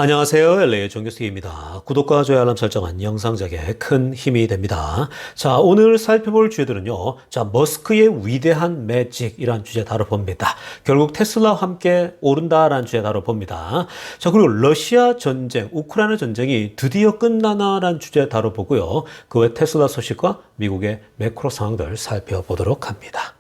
안녕하세요. LA의 정교수입니다. 구독과 좋아요 알람 설정은 영상작에 큰 힘이 됩니다. 자, 오늘 살펴볼 주제들은요. 자, 머스크의 위대한 매직이라는 주제 다뤄봅니다. 결국 테슬라와 함께 오른다라는 주제 다뤄봅니다. 자, 그리고 러시아 전쟁, 우크라이나 전쟁이 드디어 끝나나라는 주제 다뤄보고요. 그 외 테슬라 소식과 미국의 매크로 상황들 살펴보도록 합니다.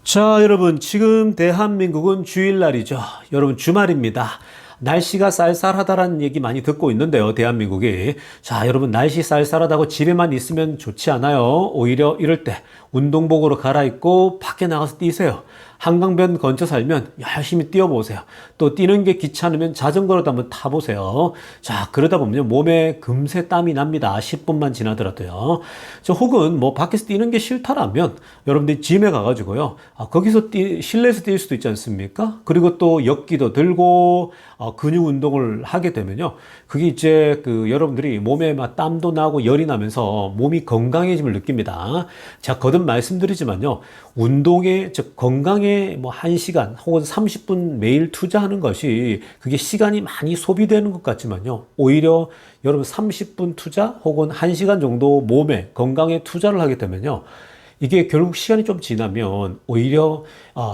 자, 여러분, 지금 대한민국은 주일날이죠. 여러분, 주말입니다. 날씨가 쌀쌀하다라는 얘기 많이 듣고 있는데요, 대한민국이. 자, 여러분, 날씨 쌀쌀하다고 집에만 있으면 좋지 않아요. 오히려 이럴 때 운동복으로 갈아입고 밖에 나가서 뛰세요. 한강변 근처 살면 열심히 뛰어보세요. 또 뛰는 게 귀찮으면 자전거라도 한번 타보세요. 자, 그러다 보면 몸에 금세 땀이 납니다. 10분만 지나더라도요. 혹은 뭐 밖에서 뛰는 게 싫다라면 여러분들이 짐에 가가지고요. 거기서 실내에서 뛸 수도 있지 않습니까? 그리고 또 역기도 들고 근육 운동을 하게 되면요. 그게 이제 여러분들이 몸에 막 땀도 나고 열이 나면서 몸이 건강해짐을 느낍니다. 자, 거듭 말씀드리지만요. 운동에, 즉 건강에 뭐 1시간 혹은 30분 매일 투자하는 것이 그게 시간이 많이 소비되는 것 같지만요. 오히려 여러분 30분 투자 혹은 1시간 정도 몸에 건강에 투자를 하게 되면요. 이게 결국 시간이 좀 지나면 오히려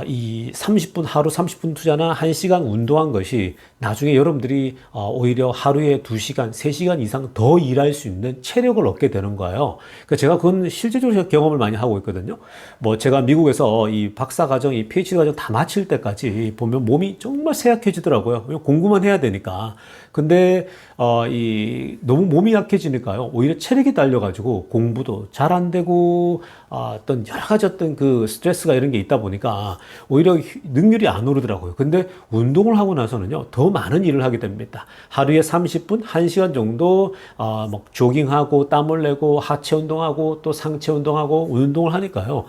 이 30분 하루 30분 투자나 1시간 운동한 것이 나중에 여러분들이 오히려 하루에 2시간, 3시간 이상 더 일할 수 있는 체력을 얻게 되는 거예요. 그러니까 제가 그건 실제적으로 경험을 많이 하고 있거든요. 뭐 제가 미국에서 이 박사 과정, 이 PhD 과정 다 마칠 때까지 보면 몸이 정말 쇠약해지더라고요. 공부만 해야 되니까. 근데 너무 몸이 약해지니까요. 오히려 체력이 딸려가지고 공부도 잘 안 되고 어떤 여러 가지 그 스트레스가 이런 게 있다 보니까 오히려 능률이 안 오르더라고요. 근데 운동을 하고 나서는요, 더 많은 일을 하게 됩니다. 하루에 30분, 1시간 정도, 막 조깅하고 땀 흘리고 하체 운동하고 또 상체 운동하고 운동을 하니까요.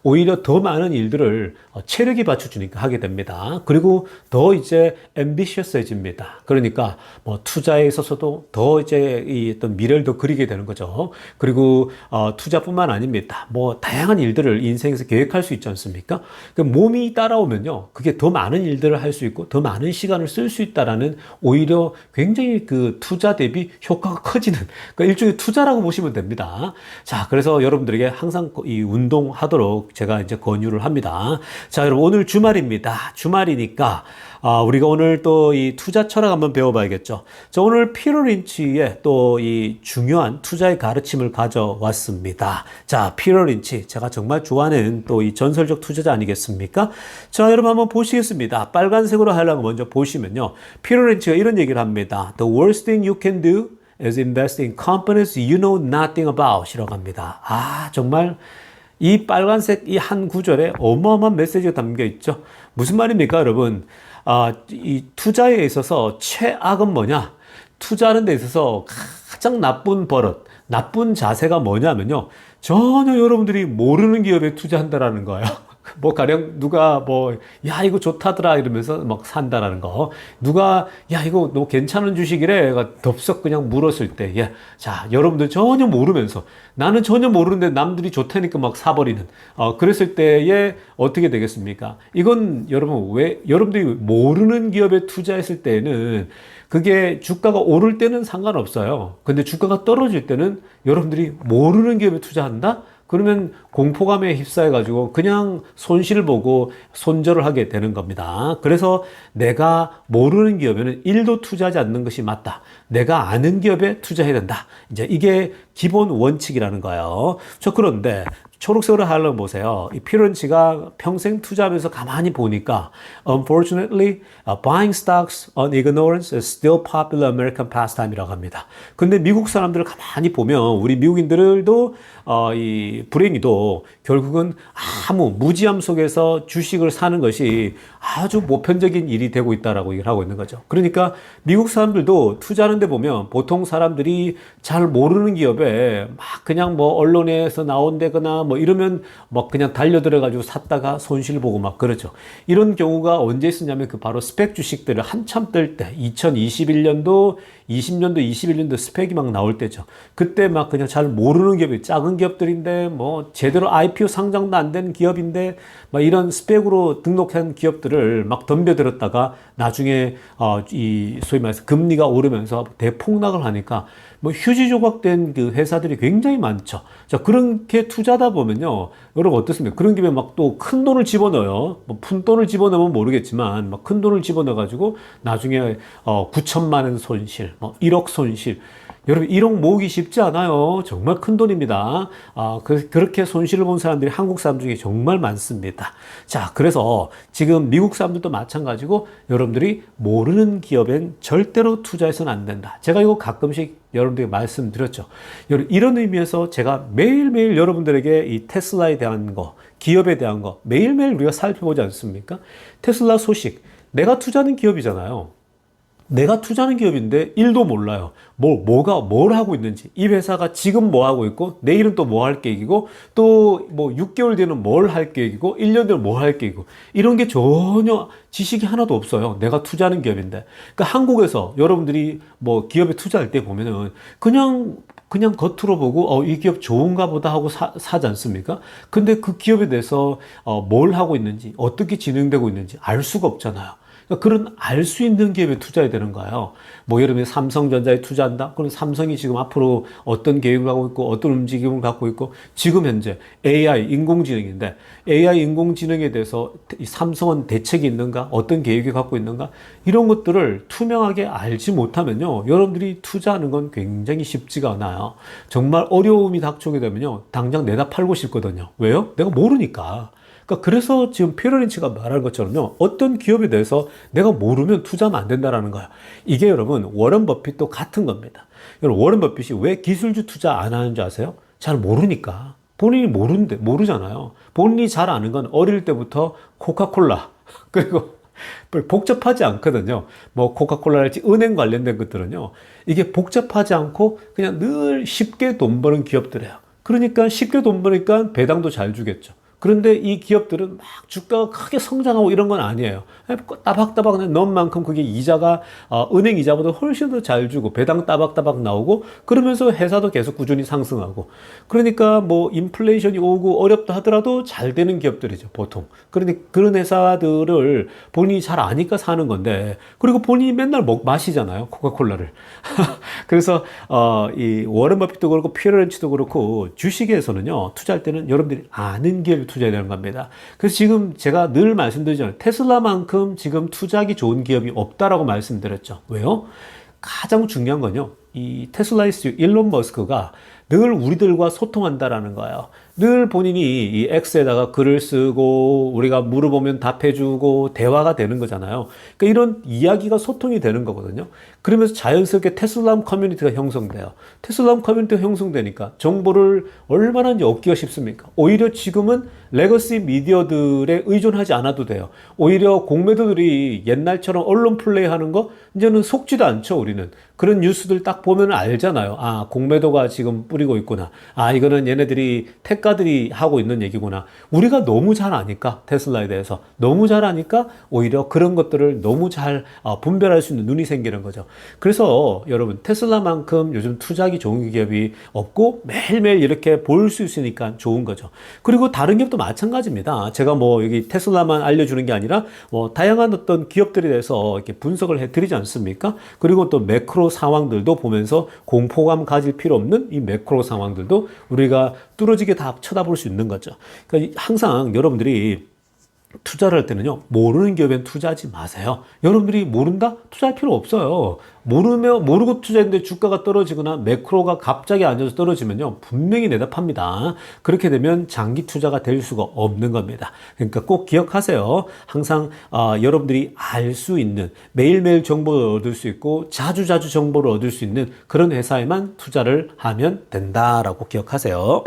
오히려 더 많은 일들을 체력이 받쳐주니까 하게 됩니다. 그리고 더 이제 ambitious해집니다. 그러니까 뭐 투자에 있어서도 더 이제 이 어떤 미래를 더 그리게 되는 거죠. 그리고 투자뿐만 아닙니다. 뭐 다양한 일들을 인생에서 계획할 수 있지 않습니까? 그 몸이 따라오면요, 그게 더 많은 일들을 할 수 있고 더 많은 시간을 쓸 수 있다라는 오히려 굉장히 그 투자 대비 효과가 커지는 그러니까 일종의 투자라고 보시면 됩니다. 자, 그래서 여러분들에게 항상 이 운동하도록 제가 이제 권유를 합니다. 자, 여러분 오늘 주말입니다. 주말이니까 우리가 오늘 또 이 투자 철학 한번 배워봐야겠죠. 자, 오늘 피터 린치의 또 이 중요한 투자의 가르침을 가져왔습니다. 자, 피터 린치 제가 정말 좋아하는 또 이 전설적 투자자 아니겠습니까? 자, 여러분 한번 보시겠습니다. 빨간색으로 하려고 먼저 보시면요. 피터 린치가 이런 얘기를 합니다. The worst thing you can do is invest in companies you know nothing about 이라고 합니다. 정말 이 빨간색 이 한 구절에 어마어마한 메시지가 담겨 있죠. 무슨 말입니까, 여러분? 이 투자에 있어서 최악은 뭐냐? 투자하는 데 있어서 가장 나쁜 버릇, 나쁜 자세가 뭐냐면요. 전혀 여러분들이 모르는 기업에 투자한다라는 거예요. 뭐 가령 누가 야 이거 좋다더라 이러면서 막 산다라는 거, 누가 야 이거 너 괜찮은 주식이래 덥석 그냥 물었을 때, 자 여러분들 전혀 모르면서, 나는 전혀 모르는데 남들이 좋다니까 막 사버리는 그랬을 때에 어떻게 되겠습니까? 이건 여러분, 왜 여러분들이 모르는 기업에 투자했을 때는 그게 주가가 오를 때는 상관없어요. 근데 주가가 떨어질 때는 여러분들이 모르는 기업에 투자한다? 그러면 공포감에 휩싸여가지고 그냥 손실을 보고 손절을 하게 되는 겁니다. 그래서 내가 모르는 기업에는 1도 투자하지 않는 것이 맞다. 내가 아는 기업에 투자해야 된다. 이제 이게 기본 원칙이라는 거예요. 그런데 초록색으로 하려고 보세요. 이 피터 린치가 평생 투자하면서 가만히 보니까 unfortunately, buying stocks on ignorance is still popular American pastime이라고 합니다. 근데 미국 사람들을 가만히 보면 우리 미국인들도 이 불행히도 결국은 아무 무지함 속에서 주식을 사는 것이 아주 보편적인 일이 되고 있다라고 얘기를 하고 있는 거죠. 그러니까 미국 사람들도 투자하는 데 보면 보통 사람들이 잘 모르는 기업에 막 그냥 뭐 언론에서 나온다거나 뭐 이러면 막 그냥 달려들어가지고 샀다가 손실 보고 막 그러죠. 이런 경우가 언제 있었냐면 그 바로 스펙 주식들을 한참 뜰 때 2021년도, 20년도, 21년도 스펙이 막 나올 때죠. 그때 막 그냥 잘 모르는 기업이 작은 기업들인데 뭐 제대로 IPO 상장도 안 된 기업인데 막 이런 스펙으로 등록한 기업들을 막 덤벼들었다가 나중에 이 소위 말해서 금리가 오르면서 대폭락을 하니까 뭐 휴지 조각된 그 회사들이 굉장히 많죠. 자, 그렇게 투자하다 보면요. 여러분 어떻습니까? 그런 김에 막 또 큰 돈을 집어넣어요. 뭐 푼 돈을 집어넣으면 모르겠지만 막 큰 돈을 집어넣어가지고 나중에 9천만 원 손실, 뭐 1억 손실. 여러분 1억 모으기 쉽지 않아요. 정말 큰 돈입니다. 그렇게 손실을 본 사람들이 한국 사람 중에 정말 많습니다. 자, 그래서 지금 미국 사람들도 마찬가지고 여러분들이 모르는 기업엔 절대로 투자해서는 안 된다. 제가 이거 가끔씩 여러분들에게 말씀드렸죠. 이런 의미에서 제가 매일매일 여러분들에게 이 테슬라에 대한 거, 기업에 대한 거 매일매일 우리가 살펴보지 않습니까? 테슬라 소식, 내가 투자하는 기업이잖아요. 내가 투자하는 기업인데 1도 몰라요. 뭘 하고 있는지, 이 회사가 지금 뭐 하고 있고, 내일은 또 뭐 할 계획이고, 또 뭐 6개월 뒤에는 뭘 할 계획이고, 1년 뒤에는 뭐 할 계획이고, 이런 게 전혀 지식이 하나도 없어요. 내가 투자하는 기업인데. 그러니까 한국에서 여러분들이 뭐 기업에 투자할 때 보면은 그냥 겉으로 보고 이 기업 좋은가 보다 하고 사지 않습니까? 근데 그 기업에 대해서 뭘 하고 있는지, 어떻게 진행되고 있는지 알 수가 없잖아요. 그런 알 수 있는 기업에 투자해야 되는 거예요. 뭐 예를 들면 삼성전자에 투자한다? 그럼 삼성이 지금 앞으로 어떤 계획을 하고 있고 어떤 움직임을 갖고 있고 지금 현재 AI 인공지능인데 AI 인공지능에 대해서 삼성은 대책이 있는가? 어떤 계획을 갖고 있는가? 이런 것들을 투명하게 알지 못하면요. 여러분들이 투자하는 건 굉장히 쉽지가 않아요. 정말 어려움이 닥쳐오게 되면요. 당장 내다 팔고 싶거든요. 왜요? 내가 모르니까. 그러니까 그래서 지금 피터 린치가 말한 것처럼요. 어떤 기업에 대해서 내가 모르면 투자하면 안 된다는 거야. 이게 여러분 워런 버핏도 같은 겁니다. 여러분 워런 버핏이 왜 기술주 투자 안 하는 줄 아세요? 잘 모르니까. 본인이 모르잖아요. 본인이 잘 아는 건 어릴 때부터 코카콜라 그리고 복잡하지 않거든요. 뭐 코카콜라랄지 은행 관련된 것들은요. 이게 복잡하지 않고 그냥 늘 쉽게 돈 버는 기업들이에요. 그러니까 쉽게 돈 버니까 배당도 잘 주겠죠. 그런데 이 기업들은 막 주가가 크게 성장하고 이런 건 아니에요. 따박따박 넣은 만큼 그게 이자가 은행 이자보다 훨씬 더 잘 주고 배당 따박따박 나오고 그러면서 회사도 계속 꾸준히 상승하고 그러니까 뭐 인플레이션이 오고 어렵다 하더라도 잘 되는 기업들이죠 보통. 그러니 그런 회사들을 본인이 잘 아니까 사는 건데 그리고 본인이 맨날 마시잖아요 코카콜라를. 그래서 이 워런 버핏도 그렇고 피터 린치도 그렇고 주식에서는요 투자할 때는 여러분들이 아는 기업에 투자해야 되는 겁니다. 그래서 지금 제가 늘 말씀드리잖아요. 테슬라만큼 지금 투자하기 좋은 기업이 없다라고 말씀드렸죠. 왜요? 가장 중요한 건요. 이 테슬라의 CEO 일론 머스크가 늘 우리들과 소통한다라는 거예요. 늘 본인이 이 X에다가 글을 쓰고 우리가 물어보면 답해주고 대화가 되는 거잖아요. 그러니까 이런 이야기가 소통이 되는 거거든요. 그러면서 자연스럽게 테슬람 커뮤니티가 형성돼요. 테슬람 커뮤니티가 형성되니까 정보를 얼마나 이제 얻기가 쉽습니까? 오히려 지금은 레거시 미디어들에 의존하지 않아도 돼요. 오히려 공매도들이 옛날처럼 언론 플레이하는 거 이제는 속지도 않죠. 우리는 그런 뉴스들 딱 보면 알잖아요. 아, 공매도가 지금 뿌리고 있구나. 아, 이거는 얘네들이 택가들이 하고 있는 얘기구나. 우리가 너무 잘 아니까 테슬라에 대해서 너무 잘 아니까 오히려 그런 것들을 너무 잘 분별할 수 있는 눈이 생기는 거죠. 그래서 여러분 테슬라만큼 요즘 투자하기 좋은 기업이 없고 매일매일 이렇게 볼 수 있으니까 좋은 거죠. 그리고 다른 기업도 마찬가지입니다. 제가 뭐 여기 테슬라만 알려주는 게 아니라 뭐 다양한 어떤 기업들에 대해서 이렇게 분석을 해드리지 않습니까? 그리고 또 매크로 상황들도 보면서 공포감 가질 필요 없는 이 매크로 상황들도 우리가 뚫어지게 다 쳐다볼 수 있는 거죠. 그러니까 항상 여러분들이 투자를 할 때는요, 모르는 기업엔 투자하지 마세요. 여러분들이 모른다? 투자할 필요 없어요. 모르고 투자했는데 주가가 떨어지거나 매크로가 갑자기 앉아서 떨어지면요, 분명히 내다 팝니다. 그렇게 되면 장기 투자가 될 수가 없는 겁니다. 그러니까 꼭 기억하세요. 항상, 여러분들이 알 수 있는, 매일매일 정보를 얻을 수 있고, 자주자주 정보를 얻을 수 있는 그런 회사에만 투자를 하면 된다라고 기억하세요.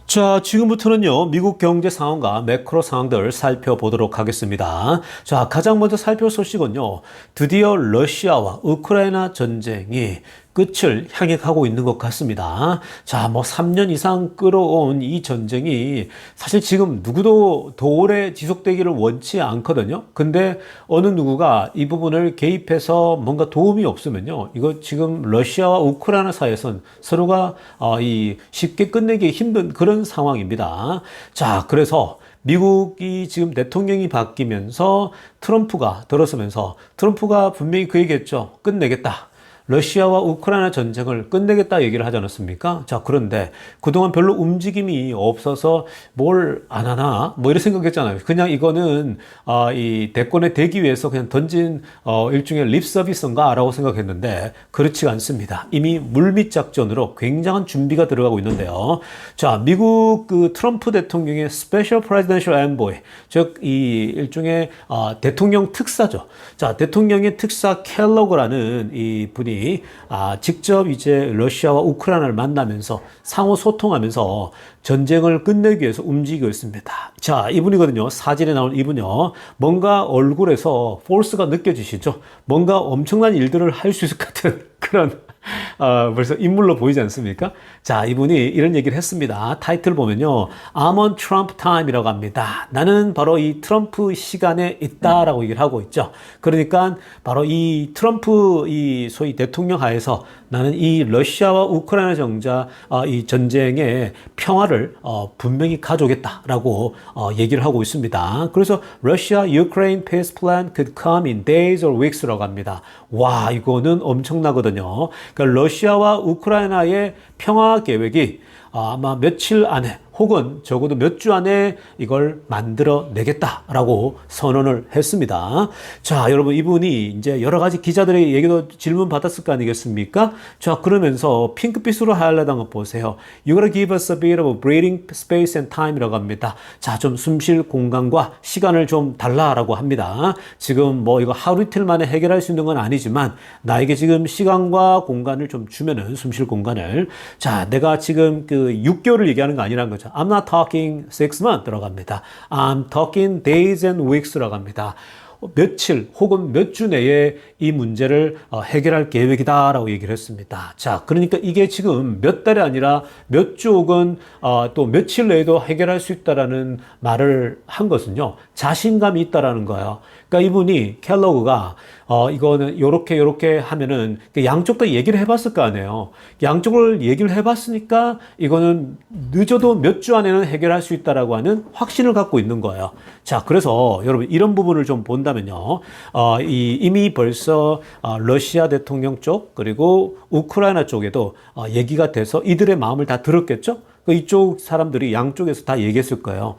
자, 지금부터는요, 미국 경제 상황과 매크로 상황들 살펴보도록 하겠습니다. 자, 가장 먼저 살펴볼 소식은요, 드디어 러시아와 우크라이나 전쟁이 끝을 향해 가고 있는 것 같습니다. 자, 뭐 3년 이상 끌어온 이 전쟁이 사실 지금 누구도 더 오래 지속되기를 원치 않거든요. 근데 어느 누구가 이 부분을 개입해서 뭔가 도움이 없으면요. 이거 지금 러시아와 우크라이나 사이에선 서로가 이 쉽게 끝내기 힘든 그런 상황입니다. 자, 그래서 미국이 지금 대통령이 바뀌면서 트럼프가 들어서면서 트럼프가 분명히 그 얘기했죠. 끝내겠다. 러시아와 우크라이나 전쟁을 끝내겠다 얘기를 하지 않았습니까? 자, 그런데 그동안 별로 움직임이 없어서 뭘 안 하나? 뭐 이런 생각했잖아요. 그냥 이거는, 이 대권에 대기 위해서 그냥 던진, 일종의 립 서비스인가? 라고 생각했는데, 그렇지가 않습니다. 이미 물밑 작전으로 굉장한 준비가 들어가고 있는데요. 자, 미국 그 트럼프 대통령의 Special Presidential Envoy, 즉, 이 일종의, 대통령 특사죠. 자, 대통령의 특사 켈러그라는 이 분이 직접 이제 러시아와 우크라이나를 만나면서 상호 소통하면서 전쟁을 끝내기 위해서 움직이고 있습니다. 자, 이분이거든요. 사진에 나온 이분요. 뭔가 얼굴에서 포스가 느껴지시죠? 뭔가 엄청난 일들을 할 수 있을 것 같은 그런 벌써 인물로 보이지 않습니까? 자, 이분이 이런 얘기를 했습니다. 타이틀 보면요. I'm on Trump time이라고 합니다. 나는 바로 이 트럼프 시간에 있다라고 얘기를 하고 있죠. 그러니까 바로 이 트럼프 이 소위 대통령 하에서 나는 이 러시아와 우크라이나 이 전쟁의 평화를 분명히 가져오겠다라고 얘기를 하고 있습니다. 그래서 Russia Ukraine peace plan could come in days or weeks라고 합니다. 와, 이거는 엄청나거든요. 그러니까 러시아와 우크라이나의 평화 계획이 아마 며칠 안에 혹은 적어도 몇 주 안에 이걸 만들어내겠다라고 선언을 했습니다. 자, 여러분 이분이 이제 여러 가지 기자들의 얘기도 질문 받았을 거 아니겠습니까? 자, 그러면서 핑크빛으로 하이라이트한 거 보세요. You gotta give us a bit of breathing space and time이라고 합니다. 자, 좀 숨 쉴 공간과 시간을 좀 달라라고 합니다. 지금 뭐 이거 하루 이틀 만에 해결할 수 있는 건 아니지만 나에게 지금 시간과 공간을 좀 주면은 숨 쉴 공간을. 자, 내가 지금 그 6개월을 얘기하는 거 아니라는 거죠. I'm not talking 6 months 들어갑니다. I'm talking days and weeks 들어갑니다. 며칠 혹은 몇 주 내에 이 문제를 해결할 계획이다라고 얘기를 했습니다. 자, 그러니까 이게 지금 몇 달이 아니라 몇 주 혹은 또 며칠 내에도 해결할 수 있다라는 말을 한 것은요. 자신감이 있다라는 거예요. 그러니까 이분이 켈러그가 이거는 요렇게 하면은 양쪽 다 얘기를 해봤을 거 아니에요. 양쪽을 얘기를 해봤으니까 이거는 늦어도 몇 주 안에는 해결할 수 있다라고 하는 확신을 갖고 있는 거예요. 자, 그래서 여러분 이런 부분을 좀 본다면요. 이미 벌써 러시아 대통령 쪽 그리고 우크라이나 쪽에도 얘기가 돼서 이들의 마음을 다 들었겠죠? 이쪽 사람들이 양쪽에서 다 얘기했을 거예요.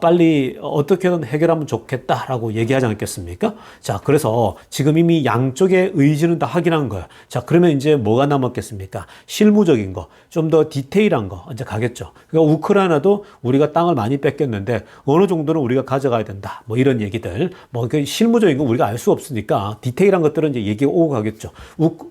빨리 어떻게든 해결하면 좋겠다라고 얘기하지 않겠습니까? 자, 그래서 지금 이미 양쪽의 의지는 다 확인한 거예요. 자, 그러면 이제 뭐가 남았겠습니까? 실무적인 거, 좀 더 디테일한 거 이제 가겠죠. 그러니까 우크라이나도 우리가 땅을 많이 뺏겼는데 어느 정도는 우리가 가져가야 된다. 뭐 이런 얘기들. 뭐 그 실무적인 건 우리가 알 수 없으니까 디테일한 것들은 이제 얘기가 오고 가겠죠.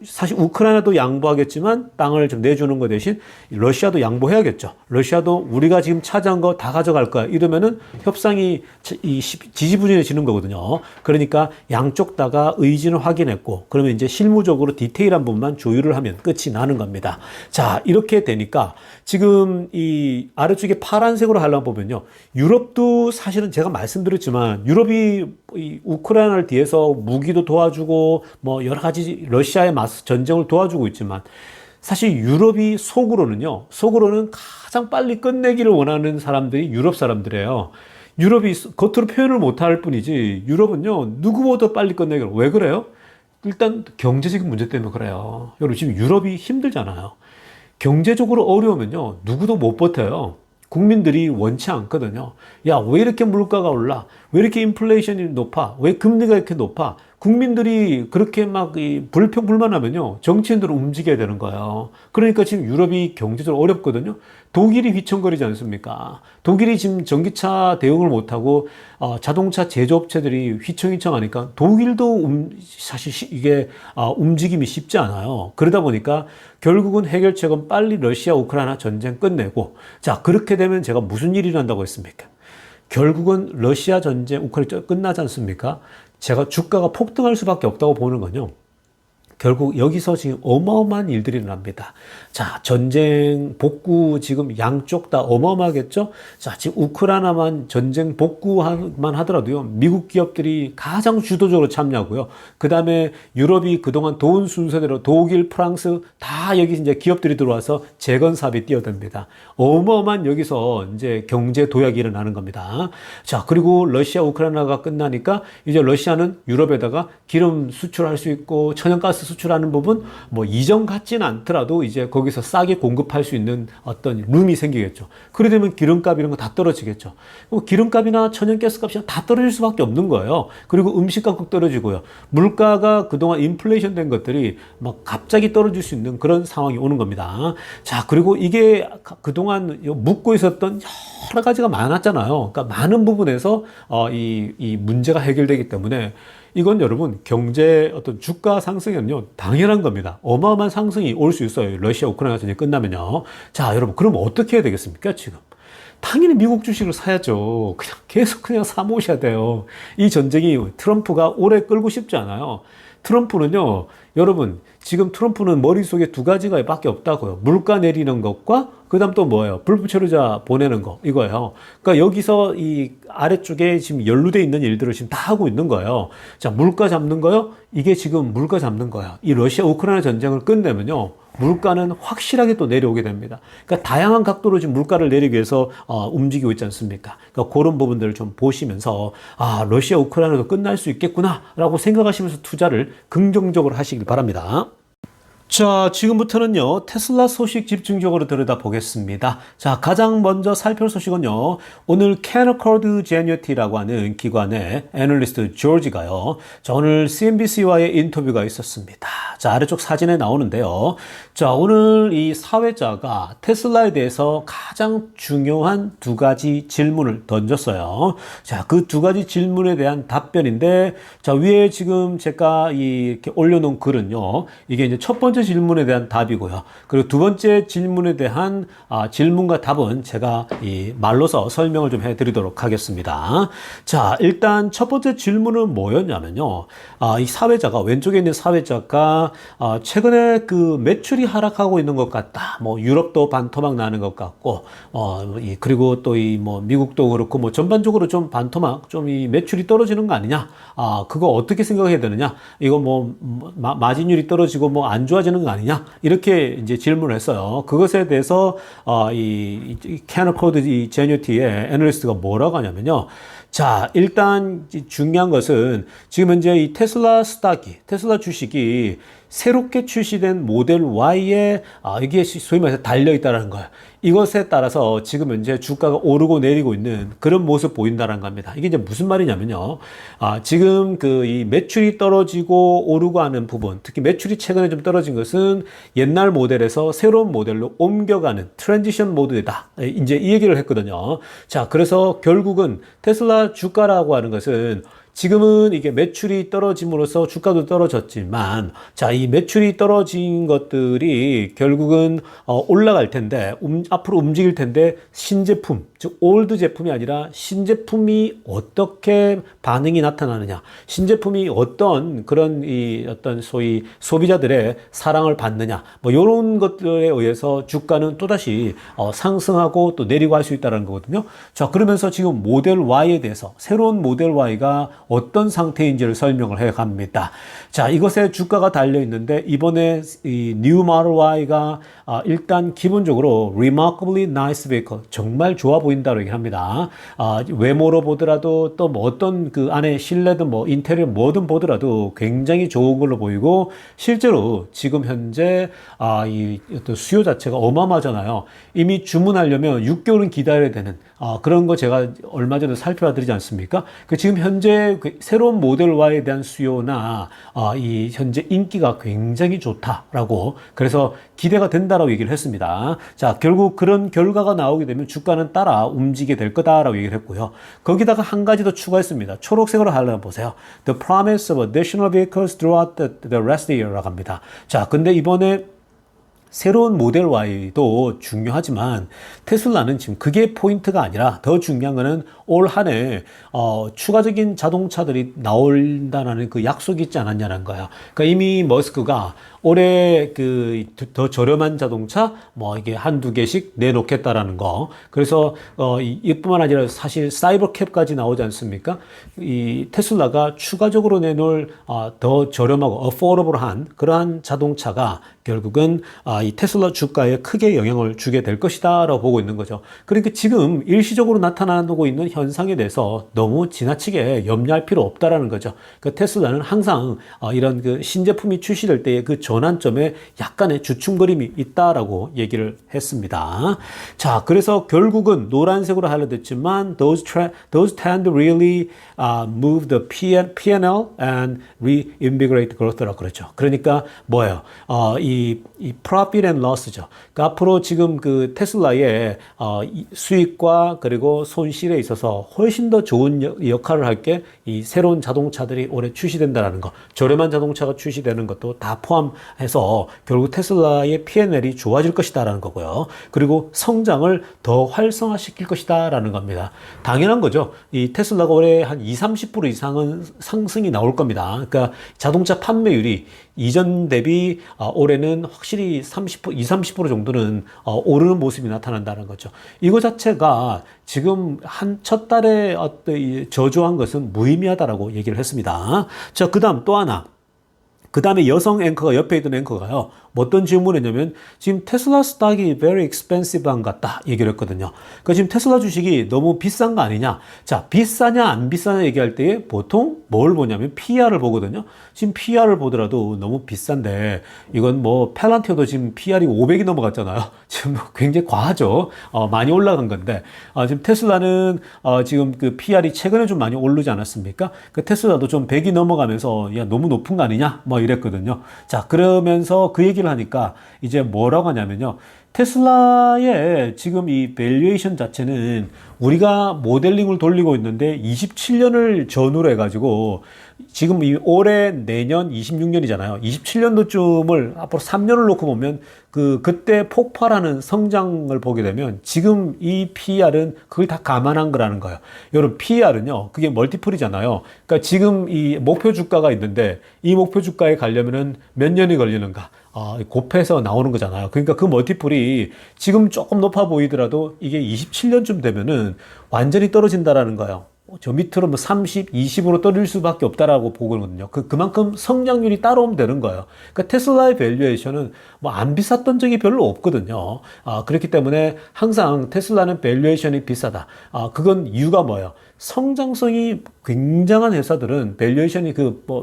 사실 우크라이나도 양보하겠지만 땅을 좀 내주는 거 대신 러시아도 양보해야겠죠. 러시아도 우리가 지금 차지한 거 다 가져갈 거야. 이러면은 협상이 지지부진해지는 거거든요. 그러니까 양쪽 다가 의지는 확인했고, 그러면 이제 실무적으로 디테일한 부분만 조율을 하면 끝이 나는 겁니다. 자, 이렇게 되니까 지금 이 아래쪽에 파란색으로 하려면 보면요. 유럽도 사실은 제가 말씀드렸지만 유럽이 이 우크라이나를 뒤에서 무기도 도와주고 뭐 여러 가지 러시아의 전쟁을 도와주고 있지만 사실 유럽이 속으로는 가장 빨리 끝내기를 원하는 사람들이 유럽 사람들이에요. 유럽이 겉으로 표현을 못할 뿐이지 유럽은요 누구보다 빨리 끝내기를. 왜 그래요? 일단 경제적인 문제 때문에 그래요. 여러분 지금 유럽이 힘들잖아요. 경제적으로 어려우면요 누구도 못 버텨요. 국민들이 원치 않거든요. 야, 왜 이렇게 물가가 올라? 왜 이렇게 인플레이션이 높아? 왜 금리가 이렇게 높아? 국민들이 그렇게 막 불평불만하면요 정치인들은 움직여야 되는 거예요. 그러니까 지금 유럽이 경제적으로 어렵거든요. 독일이 휘청거리지 않습니까? 독일이 지금 전기차 대응을 못하고 자동차 제조업체들이 휘청휘청하니까 독일도 사실 이게 움직임이 쉽지 않아요. 그러다 보니까 결국은 해결책은 빨리 러시아 우크라이나 전쟁 끝내고, 자, 그렇게 되면 제가 무슨 일이 일어난다고 했습니까? 결국은 러시아 전쟁 우크라이나 끝나지 않습니까? 제가 주가가 폭등할 수밖에 없다고 보는 건요. 결국 여기서 지금 어마어마한 일들이 일어납니다. 자, 전쟁 복구 지금 양쪽 다 어마어마하겠죠? 자, 지금 우크라이나만 전쟁 복구만 하더라도요, 미국 기업들이 가장 주도적으로 참여하고요. 그 다음에 유럽이 그동안 도운 순서대로 독일, 프랑스 다 여기 이제 기업들이 들어와서 재건 사업이 뛰어듭니다. 어마어마한 여기서 이제 경제 도약이 일어나는 겁니다. 자, 그리고 러시아, 우크라이나가 끝나니까 이제 러시아는 유럽에다가 기름 수출할 수 있고 천연가스 수출하는 부분 뭐 이전 같지는 않더라도 이제 거기서 싸게 공급할 수 있는 어떤 룸이 생기겠죠. 그래 되면 기름값 이런 거 다 떨어지겠죠. 기름값이나 천연가스 값이 다 떨어질 수밖에 없는 거예요. 그리고 음식 가격 떨어지고요. 물가가 그동안 인플레이션 된 것들이 막 갑자기 떨어질 수 있는 그런 상황이 오는 겁니다. 자, 그리고 이게 그동안 묻고 있었던 여러 가지가 많았잖아요. 그러니까 많은 부분에서 이 문제가 해결되기 때문에 이건 여러분 경제 어떤 주가 상승은요 당연한 겁니다. 어마어마한 상승이 올 수 있어요. 러시아 우크라이나 전쟁이 끝나면요. 자, 여러분 그럼 어떻게 해야 되겠습니까 지금? 당연히 미국 주식을 사야죠. 그냥 계속 그냥 사 모셔야 돼요. 이 전쟁이 트럼프가 오래 끌고 싶지 않아요. 트럼프는요, 여러분, 지금 트럼프는 머릿속에 두 가지가 밖에 없다고요. 물가 내리는 것과 그 다음 또 뭐예요? 불법체류자 보내는 거, 이거예요. 그러니까 여기서 이 아래쪽에 지금 연루되어 있는 일들을 지금 다 하고 있는 거예요. 자, 물가 잡는 거요? 이게 지금 물가 잡는 거야. 이 러시아 우크라이나 전쟁을 끝내면요, 물가는 확실하게 또 내려오게 됩니다. 그러니까 다양한 각도로 지금 물가를 내리기 위해서 움직이고 있지 않습니까? 그러니까 그런 부분들을 좀 보시면서 러시아 우크라이나도 끝날 수 있겠구나라고 생각하시면서 투자를 긍정적으로 하시길 바랍니다. 자, 지금부터는요, 테슬라 소식 집중적으로 들여다보겠습니다. 자, 가장 먼저 살펴볼 소식은요, 오늘 Canaccord Genuity라고 하는 기관의 애널리스트 조지가요, 자, 오늘 CNBC와의 인터뷰가 있었습니다. 자, 아래쪽 사진에 나오는데요. 자, 오늘 이 사회자가 테슬라에 대해서 가장 중요한 두 가지 질문을 던졌어요. 자, 그 두 가지 질문에 대한 답변인데, 자, 위에 지금 제가 이렇게 올려놓은 글은요, 이게 이제 첫 번째 질문에 대한 답이고요. 그리고 두 번째 질문에 대한 질문과 답은 제가 이 말로서 설명을 좀 해드리도록 하겠습니다. 자, 일단 첫 번째 질문은 뭐였냐면요. 이 사회자가, 왼쪽에 있는 사회자가 최근에 그 매출이 하락하고 있는 것 같다. 뭐 유럽도 반토막 나는 것 같고, 그리고 또 이 뭐 미국도 그렇고 뭐 전반적으로 좀 반토막, 좀 이 매출이 떨어지는 거 아니냐? 그거 어떻게 생각해야 되느냐? 이거 뭐 마진율이 떨어지고 뭐 안 좋아지는 거 아니냐? 이렇게 이제 질문을 했어요. 그것에 대해서 이 Canaccord Genuity의 애널리스트가 뭐라고 하냐면요. 자, 일단 중요한 것은 지금 현재 이 테슬라 주식이 새롭게 출시된 모델 Y에 이게 소위 말해서 달려있다는 거예요. 이것에 따라서 지금 현재 주가가 오르고 내리고 있는 그런 모습 보인다는 겁니다. 이게 이제 무슨 말이냐면요. 지금 그 이 매출이 떨어지고 오르고 하는 부분, 특히 매출이 최근에 좀 떨어진 것은 옛날 모델에서 새로운 모델로 옮겨가는 트랜지션 모드다. 이제 이 얘기를 했거든요. 자, 그래서 결국은 테슬라 주가라고 하는 것은 지금은 이게 매출이 떨어짐으로써 주가도 떨어졌지만, 자, 이 매출이 떨어진 것들이 결국은 올라갈 텐데, 앞으로 움직일 텐데, 신제품, 즉 올드 제품이 아니라 신제품이 어떻게 반응이 나타나느냐, 신제품이 어떤 그런 어떤 소위 소비자들의 사랑을 받느냐, 뭐 이런 것들에 의해서 주가는 또다시 상승하고 또 내리고 할 수 있다는 거거든요. 자, 그러면서 지금 모델 Y에 대해서 새로운 모델 Y가 어떤 상태인지를 설명을 해 갑니다. 자, 이것에 주가가 달려 있는데 이번에 이 New Model Y가 일단 기본적으로 remarkably nice vehicle, 정말 좋아 보인다고 얘기합니다. 외모로 보더라도 또 뭐 어떤 그 안에 실내든 뭐 인테리어 뭐든 보더라도 굉장히 좋은 걸로 보이고, 실제로 지금 현재 이 어떤 수요 자체가 어마어마하잖아요. 이미 주문하려면 6개월은 기다려야 되는 그런 거 제가 얼마 전에 살펴봐 드리지 않습니까? 지금 현재 새로운 모델 Y에 대한 수요나 이 현재 인기가 굉장히 좋다라고, 그래서 기대가 된다라고 얘기를 했습니다. 자, 결국 그런 결과가 나오게 되면 주가는 따라 움직이게 될 거다라고 얘기를 했고요. 거기다가 한 가지 더 추가했습니다. 초록색으로 하려면 보세요. The promise of additional vehicles throughout the rest of the year라고 합니다. 자, 근데 이번에 새로운 모델 Y도 중요하지만 테슬라는 지금 그게 포인트가 아니라 더 중요한 거는 올 한 해 추가적인 자동차들이 나온다는 그 약속이 있지 않았냐는 거야. 그러니까 이미 머스크가 올해 그 더 저렴한 자동차 뭐 이게 한두 개씩 내놓겠다라는 거. 그래서 이뿐만 아니라 사실 사이버캡까지 나오지 않습니까? 이 테슬라가 추가적으로 내놓을 더 저렴하고 어포러블한 그러한 자동차가 결국은 이 테슬라 주가에 크게 영향을 주게 될 것이다라고 보고 있는 거죠. 그러니까 지금 일시적으로 나타나고 있는 현상에 대해서 너무 지나치게 염려할 필요 없다라는 거죠. 그 테슬라는 항상 이런 그 신제품이 출시될 때의 그 전환점에 약간의 주춤거림이 있다라고 얘기를 했습니다. 자, 그래서 결국은 노란색으로 하려됐지만 those tend to really move the P&L and reinvigorate growth라고 그러죠. 그러니까 뭐예요? 이 profit and loss죠. 그러니까 앞으로 지금 그 테슬라의 수익과 그리고 손실에 있어서 훨씬 더 좋은 역할을 할 게 이 새로운 자동차들이 올해 출시된다는 거, 저렴한 자동차가 출시되는 것도 다 포함해서 결국 테슬라의 P&L이 좋아질 것이다라는 거고요. 그리고 성장을 더 활성화시킬 것이다라는 겁니다. 당연한 거죠. 이 테슬라가 올해 한 20-30% 이상은 상승이 나올 겁니다. 그러니까 자동차 판매율이 이전 대비 올해는 확실히 20-30% 정도는 오르는 모습이 나타난다는 거죠. 이거 자체가 지금 한 첫 달에 저조한 것은 무의미하다라고 얘기를 했습니다. 자, 그 다음 또 하나. 그 다음에 여성 앵커가 옆에 있던 앵커가요. 어떤 질문을 했냐면 지금 테슬라 스탁이 very expensive한 것 같다 얘기를 했거든요. 그러니까 지금 테슬라 주식이 너무 비싼 거 아니냐. 자, 비싸냐 안 비싸냐 얘기할 때 보통 뭘 보냐면 PR을 보거든요. 지금 PR을 보더라도 너무 비싼데 이건 뭐 펠란티어도 지금 PR이 500이 넘어갔잖아요. 지금 굉장히 과하죠. 많이 올라간 건데 지금 테슬라는 지금 그 PR이 최근에 좀 많이 오르지 않았습니까? 그 테슬라도 좀 100이 넘어가면서 야 너무 높은 거 아니냐 뭐 이랬거든요. 자, 그러면서 그 얘기를 하니까 이제 뭐라고 하냐면요. 테슬라의 지금 이 밸류에이션 자체는 우리가 모델링을 돌리고 있는데 27년을 전후로 해가지고 지금 이 올해 내년 26년이잖아요. 27년도쯤을 앞으로 3년을 놓고 보면 그때 폭발하는 성장을 보게 되면 지금 이 PER은 그걸 다 감안한 거라는 거예요. 여러분 PER은요. 그게 멀티플이잖아요. 그러니까 지금 이 목표 주가가 있는데 이 목표 주가에 가려면은 몇 년이 걸리는가? 곱해서 나오는 거잖아요. 그러니까 그 멀티플이 지금 조금 높아 보이더라도 이게 27년쯤 되면은 완전히 떨어진다라는 거예요. 저 밑으로 뭐 30, 20으로 떨어질 수밖에 없다라고 보거든요. 그만큼 성장률이 따라오면 되는 거예요. 그러니까 테슬라의 밸류에이션은 뭐 안 비쌌던 적이 별로 없거든요. 그렇기 때문에 항상 테슬라는 밸류에이션이 비싸다. 그건 이유가 뭐예요? 성장성이 굉장한 회사들은 밸류에이션이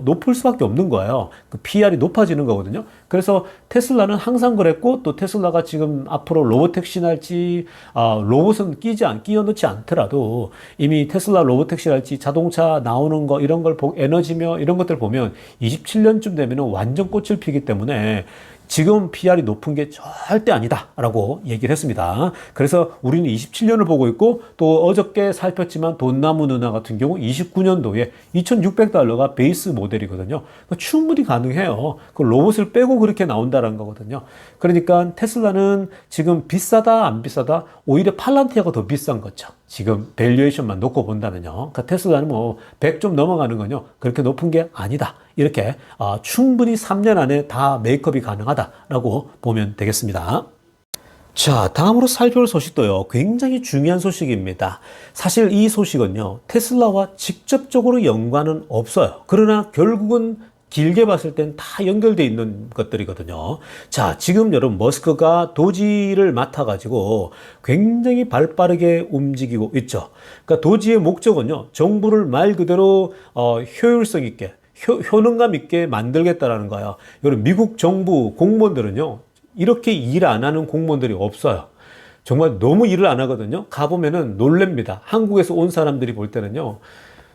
높을 수밖에 없는 거예요. 그 PR이 높아지는 거거든요. 그래서 테슬라는 항상 그랬고 또 테슬라가 지금 앞으로 로보택시랄지 로봇은 끼워 넣지 않더라도 이미 테슬라 로보택시랄지 자동차 나오는 거 이런 걸 에너지며 이런 것들 보면 27년쯤 되면 완전 꽃을 피기 때문에 지금 PR이 높은 게 절대 아니다라고 얘기를 했습니다. 그래서 우리는 27년을 보고 있고 또 어저께 살폈지만 돈나무 누나 같은 경우 29년도에 2,600달러가 베이스 모델이거든요. 그러니까 충분히 가능해요. 그 로봇을 빼고 그렇게 나온다는 거거든요. 그러니까 테슬라는 지금 비싸다 안 비싸다 오히려 팔란티아가 더 비싼 거죠. 지금 밸류에이션만 놓고 본다면요. 그러니까 테슬라는 뭐 100 좀 넘어가는 건요. 그렇게 높은 게 아니다. 이렇게 충분히 3년 안에 다 메이크업이 가능하다라고 보면 되겠습니다. 자, 다음으로 살펴볼 소식도요. 굉장히 중요한 소식입니다. 사실 이 소식은요. 테슬라와 직접적으로 연관은 없어요. 그러나 결국은 길게 봤을 땐 다 연결되어 있는 것들이거든요. 자, 지금 여러분 머스크가 도지를 맡아가지고 굉장히 발빠르게 움직이고 있죠. 그러니까 도지의 목적은요. 정부를 말 그대로 효율성 있게 효능감 있게 만들겠다라는 거예요. 여러분 미국 정부 공무원들은요. 이렇게 일 안 하는 공무원들이 없어요. 정말 너무 일을 안 하거든요. 가보면은 놀랍니다. 한국에서 온 사람들이 볼 때는요.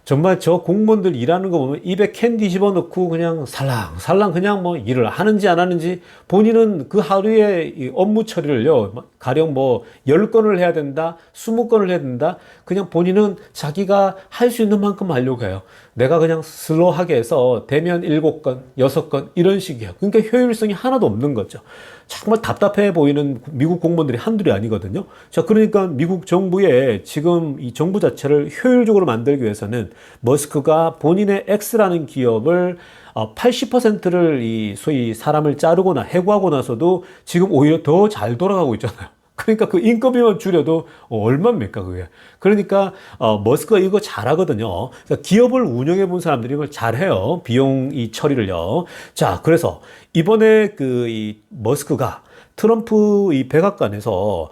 정말 저 공무원들 일하는 거 보면 입에 캔디 집어넣고 그냥 살랑살랑 그냥 뭐 일을 하는지 안 하는지 본인은 그 하루의 이 업무 처리를요. 가령 뭐 10건을 해야 된다, 20건을 해야 된다. 그냥 본인은 자기가 할 수 있는 만큼 하려고 해요. 내가 그냥 슬로우하게 해서 되면 7건, 6건 이런 식이에요. 그러니까 효율성이 하나도 없는 거죠. 정말 답답해 보이는 미국 공무원들이 한둘이 아니거든요. 자, 그러니까 미국 정부의 지금 이 정부 자체를 효율적으로 만들기 위해서는 머스크가 본인의 X라는 기업을 80%를 이 소위 사람을 자르거나 해고하고 나서도 지금 오히려 더 잘 돌아가고 있잖아요. 그러니까 그 인건비만 줄여도 얼마입니까 그게. 그러니까 머스크가 이거 잘하거든요. 그러니까 기업을 운영해 본 사람들이 이걸 잘해요. 비용 이 처리를요. 자, 그래서 이번에 그 이 머스크가 트럼프 이 백악관에서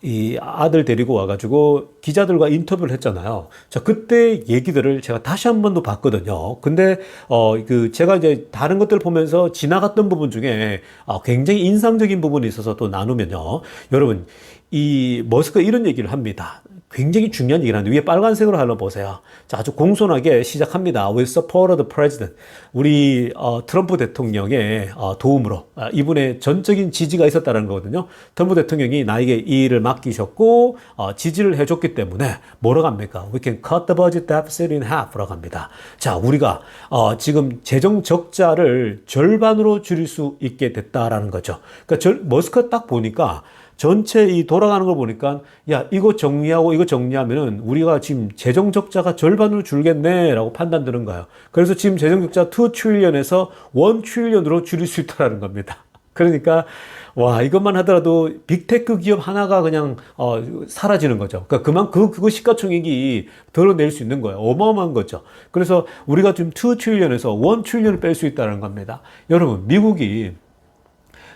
이 아들 데리고 와가지고 기자들과 인터뷰를 했잖아요. 자, 그때 얘기들을 제가 다시 한 번 더 봤거든요. 근데 그 제가 이제 다른 것들 보면서 지나갔던 부분 중에 굉장히 인상적인 부분이 있어서 또 나누면요. 여러분, 이 머스크가 이런 얘기를 합니다. 굉장히 중요한 얘기를 하는데 위에 빨간색으로 하나 보세요. 자, 아주 공손하게 시작합니다. We support the president. 우리 트럼프 대통령의 도움으로 이분의 전적인 지지가 있었다는 거거든요. 트럼프 대통령이 나에게 이 일을 맡기셨고 지지를 해줬기 때문에 뭐라고 합니까? We can cut the budget deficit in half라고 합니다. 자, 우리가 지금 재정 적자를 절반으로 줄일 수 있게 됐다라는 거죠. 그러니까 머스크 딱 보니까 전체 이 돌아가는 걸 보니까 야, 이거 정리하고 이거 정리하면은 우리가 지금 재정 적자가 절반으로 줄겠네라고 판단되는 거예요. 그래서 지금 재정 적자 2 트릴리언에서 1 트릴리언으로 줄일 수 있다라는 겁니다. 그러니까 와, 이것만 하더라도 빅테크 기업 하나가 그냥 사라지는 거죠. 그러니까 그거 시가총액이 덜어낼 수 있는 거예요. 어마어마한 거죠. 그래서 우리가 지금 2 트릴리언에서 1 트릴리언을 뺄 수 있다는 겁니다. 여러분, 미국이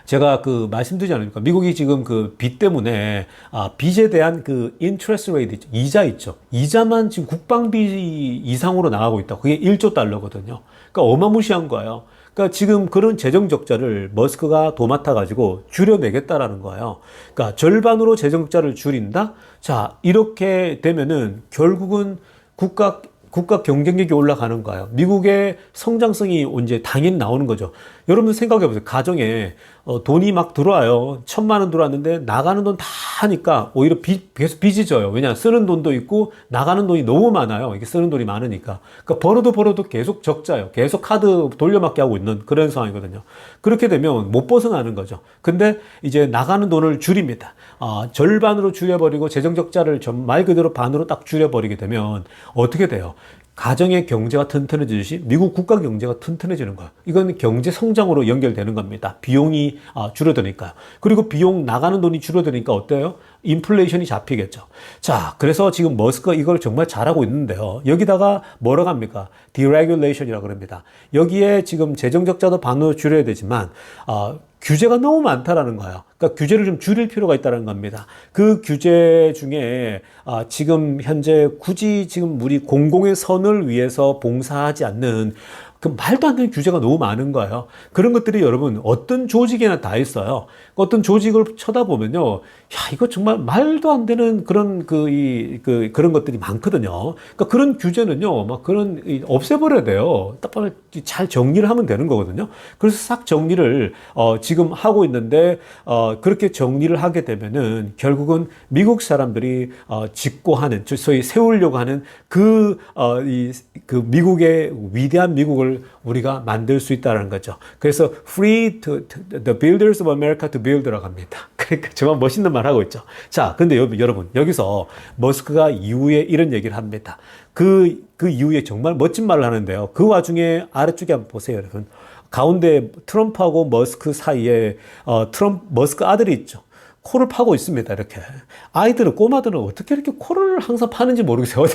제가 그 말씀드리지 않습니까? 미국이 지금 그 빚 때문에 빚에 대한 그 인트레스트 레이트 있죠. 이자 있죠. 이자만 지금 국방비 이상으로 나가고 있다. 그게 1조 달러거든요. 그러니까 어마무시한 거예요. 그러니까 지금 그런 재정 적자를 머스크가 도맡아 가지고 줄여내겠다라는 거예요. 그러니까 절반으로 재정 적자를 줄인다. 자, 이렇게 되면은 결국은 국가 경쟁력이 올라가는 거예요. 미국의 성장성이 이제 당연히 나오는 거죠. 여러분 생각해 보세요. 가정에 돈이 막 들어와요. 1,000만 원 들어왔는데 나가는 돈 다 하니까 오히려 계속 빚이 져요. 왜냐? 쓰는 돈도 있고 나가는 돈이 너무 많아요. 이게 쓰는 돈이 많으니까. 그러니까 벌어도 계속 적자요. 계속 카드 돌려막기 하고 있는 그런 상황이거든요. 그렇게 되면 못 벗어나는 거죠. 근데 이제 나가는 돈을 줄입니다. 절반으로 줄여버리고 재정 적자를 말 그대로 반으로 딱 줄여버리게 되면 어떻게 돼요? 가정의 경제가 튼튼해지듯이 미국 국가 경제가 튼튼해지는 거예요. 이건 경제 성장으로 연결되는 겁니다. 비용이 줄어드니까요. 그리고 비용 나가는 돈이 줄어드니까 어때요? 인플레이션이 잡히겠죠. 자, 그래서 지금 머스크가 이걸 정말 잘하고 있는데요. 여기다가 뭐라고 합니까? deregulation이라고 그럽니다. 여기에 지금 재정 적자도 반으로 줄여야 되지만 규제가 너무 많다라는 거예요. 그러니까 규제를 좀 줄일 필요가 있다는 겁니다. 그 규제 중에 지금 현재 굳이 지금 우리 공공의 선을 위해서 봉사하지 않는 그 말도 안 되는 규제가 너무 많은 거예요. 그런 것들이 여러분 어떤 조직에나 다 있어요. 어떤 조직을 쳐다보면요, 야, 이거 정말 말도 안 되는 그런 그런 것들이 많거든요. 그러니까 그런 규제는요, 막 없애버려야 돼요. 딱 잘 정리를 하면 되는 거거든요. 그래서 싹 정리를 지금 하고 있는데 그렇게 정리를 하게 되면은 결국은 미국 사람들이 집고하는, 소위 세우려고 하는 그 미국의 위대한 미국을 우리가 만들 수 있다는 거죠. 그래서 free to the builders of America to build라고 합니다. 그러니까 정말 멋있는 말 하고 있죠. 자, 근데 여러분 여기서 머스크가 이후에 이런 얘기를 합니다. 그 이후에 정말 멋진 말을 하는데요. 그 와중에 아래쪽에 한번 보세요, 여러분. 가운데 트럼프하고 머스크 사이에 머스크 아들이 있죠. 코를 파고 있습니다. 이렇게. 꼬마들은 어떻게 이렇게 코를 항상 파는지 모르겠어요.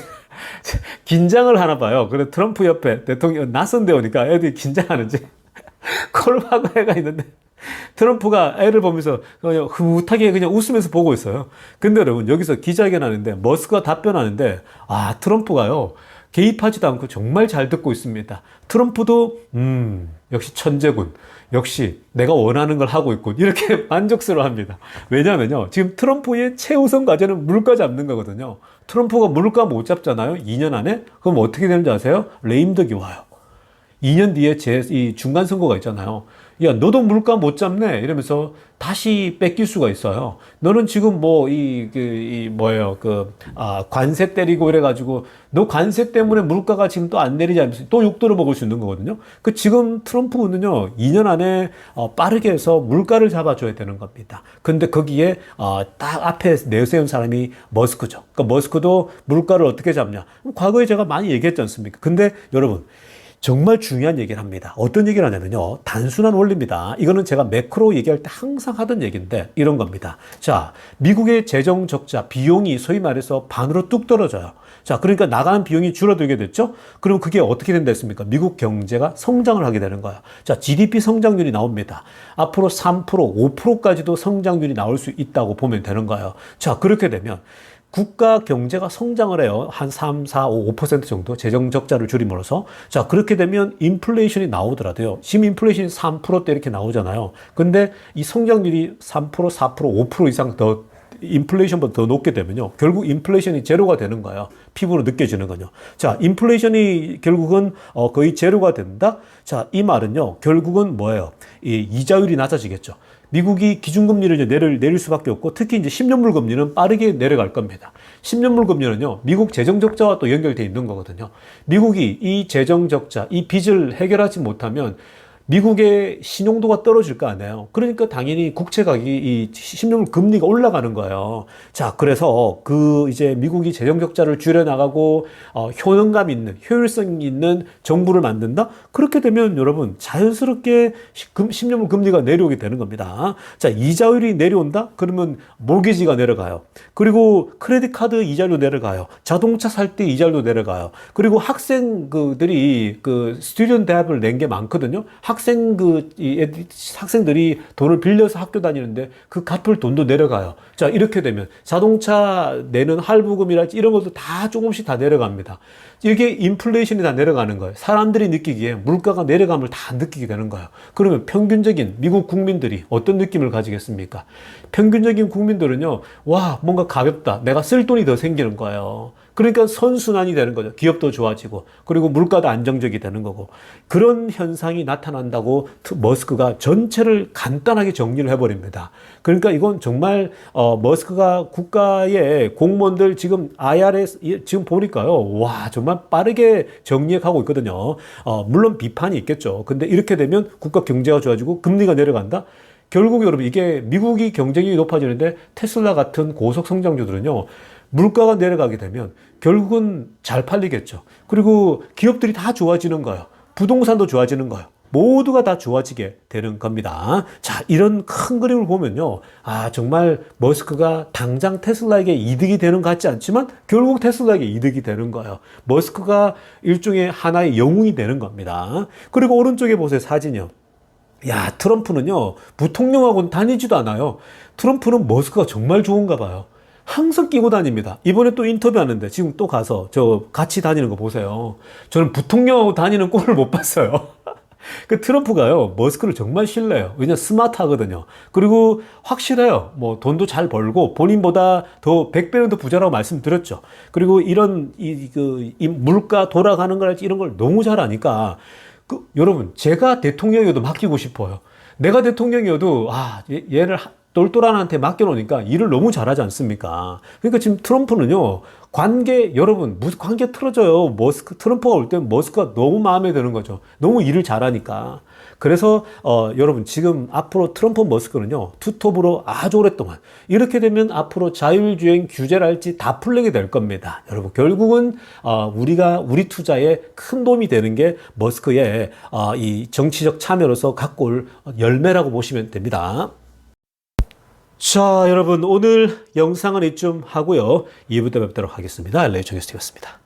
긴장을 하나 봐요. 그래 트럼프 옆에 대통령 낯선 데 오니까 애들이 긴장하는지 코를 파고 애가 있는데 트럼프가 애를 보면서 그냥 흐뭇하게 그냥 웃으면서 보고 있어요. 근데 여러분 여기서 기자회견 하는데 머스크가 답변하는데 트럼프가요 개입하지도 않고 정말 잘 듣고 있습니다. 트럼프도 역시 천재군. 역시 내가 원하는 걸 하고 있군. 이렇게 만족스러워합니다. 왜냐하면요. 지금 트럼프의 최우선 과제는 물가 잡는 거거든요. 트럼프가 물가 못 잡잖아요. 2년 안에? 그럼 어떻게 되는지 아세요? 레임덕이 와요. 2년 뒤에 이 중간 선거가 있잖아요. 야, 너도 물가 못 잡네? 이러면서 다시 뺏길 수가 있어요. 너는 지금 뭐, 뭐예요. 관세 때리고 이래가지고, 너 관세 때문에 물가가 지금 또 안 내리지 않으면서 또 욕도를 먹을 수 있는 거거든요. 지금 트럼프는요, 2년 안에 빠르게 해서 물가를 잡아줘야 되는 겁니다. 근데 거기에, 딱 앞에 내세운 사람이 머스크죠. 그러니까 머스크도 물가를 어떻게 잡냐. 과거에 제가 많이 얘기했지 않습니까? 근데 여러분, 정말 중요한 얘기를 합니다. 어떤 얘기를 하냐면요. 단순한 원리입니다. 이거는 제가 매크로 얘기할 때 항상 하던 얘기인데 이런 겁니다. 자, 미국의 재정 적자, 비용이 소위 말해서 반으로 뚝 떨어져요. 자, 그러니까 나가는 비용이 줄어들게 됐죠? 그럼 그게 어떻게 된다 했습니까? 미국 경제가 성장을 하게 되는 거예요. 자, GDP 성장률이 나옵니다. 앞으로 3%, 5%까지도 성장률이 나올 수 있다고 보면 되는 거예요. 자, 그렇게 되면 국가 경제가 성장을 해요. 한 3, 4, 5% 정도 재정 적자를 줄임으로써. 자, 그렇게 되면 인플레이션이 나오더라도요. 지금 인플레이션이 3%대 이렇게 나오잖아요. 근데 이 성장률이 3%, 4%, 5% 이상 더 인플레이션보다 더 높게 되면요. 결국 인플레이션이 제로가 되는 거예요. 피부로 느껴지는 거요. 자, 인플레이션이 결국은 거의 제로가 된다? 자, 이 말은요. 결국은 뭐예요? 이 이자율이 낮아지겠죠. 미국이 기준금리를 내릴 수밖에 없고 특히 이제 10년물 금리는 빠르게 내려갈 겁니다. 10년물 금리는요, 미국 재정적자와 또 연결되어 있는 거거든요. 미국이 이 재정적자, 이 빚을 해결하지 못하면 미국의 신용도가 떨어질 거 아니에요. 그러니까 당연히 국채 가격이 이 10년물 금리가 올라가는 거예요. 자, 그래서 이제 미국이 재정 적자를 줄여나가고 효능감 있는, 효율성 있는 정부를 만든다? 그렇게 되면 여러분 자연스럽게 10년물 금리가 내려오게 되는 겁니다. 자, 이자율이 내려온다? 그러면 모기지가 내려가요. 그리고 크레딧 카드 이자율도 내려가요. 자동차 살 때 이자율도 내려가요. 그리고 학생들이 스튜던트 대학을 낸 게 많거든요. 학생들이 돈을 빌려서 학교 다니는데 그 갚을 돈도 내려가요. 자, 이렇게 되면 자동차 내는 할부금이랄지 이런 것도 다 조금씩 다 내려갑니다. 이게 인플레이션이 다 내려가는 거예요. 사람들이 느끼기에 물가가 내려감을 다 느끼게 되는 거예요. 그러면 평균적인 미국 국민들이 어떤 느낌을 가지겠습니까? 평균적인 국민들은요, 와, 뭔가 가볍다. 내가 쓸 돈이 더 생기는 거예요. 그러니까 선순환이 되는 거죠. 기업도 좋아지고, 그리고 물가도 안정적이 되는 거고. 그런 현상이 나타난다고 머스크가 전체를 간단하게 정리를 해버립니다. 그러니까 이건 정말, 머스크가 국가의 공무원들 지금 IRS, 지금 보니까요, 와, 정말 빠르게 정리해 가고 있거든요. 물론 비판이 있겠죠. 근데 이렇게 되면 국가 경제가 좋아지고 금리가 내려간다? 결국 여러분 이게 미국이 경쟁력이 높아지는데 테슬라 같은 고속 성장주들은요, 물가가 내려가게 되면 결국은 잘 팔리겠죠. 그리고 기업들이 다 좋아지는 거예요. 부동산도 좋아지는 거예요. 모두가 다 좋아지게 되는 겁니다. 자, 이런 큰 그림을 보면요. 아, 정말 머스크가 당장 테슬라에게 이득이 되는 것 같지 않지만 결국 테슬라에게 이득이 되는 거예요. 머스크가 일종의 하나의 영웅이 되는 겁니다. 그리고 오른쪽에 보세요, 사진이요. 야, 트럼프는요, 부통령하고는 다니지도 않아요. 트럼프는 머스크가 정말 좋은가 봐요. 항상 끼고 다닙니다. 이번에 또 인터뷰하는데 지금 또 가서 같이 다니는 거 보세요. 저는 부통령하고 다니는 꼴을 못 봤어요. 트럼프가요, 머스크를 정말 신뢰해요. 왜냐면 스마트하거든요. 그리고 확실해요. 뭐, 돈도 잘 벌고, 본인보다 더 100배는 더 부자라고 말씀드렸죠. 그리고 이런, 이 물가 돌아가는 거랄지 이런 걸 너무 잘 아니까, 여러분, 제가 대통령이어도 맡기고 싶어요. 내가 대통령이어도, 얘를 똘똘한한테 맡겨놓으니까 일을 너무 잘하지 않습니까? 그러니까 지금 트럼프는요, 여러분, 무슨 관계 틀어져요. 트럼프가 올 때 머스크가 너무 마음에 드는 거죠. 너무 일을 잘하니까. 그래서, 여러분, 지금 앞으로 트럼프 머스크는요, 투톱으로 아주 오랫동안, 이렇게 되면 앞으로 자율주행 규제랄지 다 풀리게 될 겁니다. 여러분, 결국은, 우리 투자에 큰 도움이 되는 게 머스크의, 이 정치적 참여로서 갖고 올 열매라고 보시면 됩니다. 자, 여러분, 오늘 영상은 이쯤 하고요. 2부 때 뵙도록 하겠습니다. LA 정교수였습니다.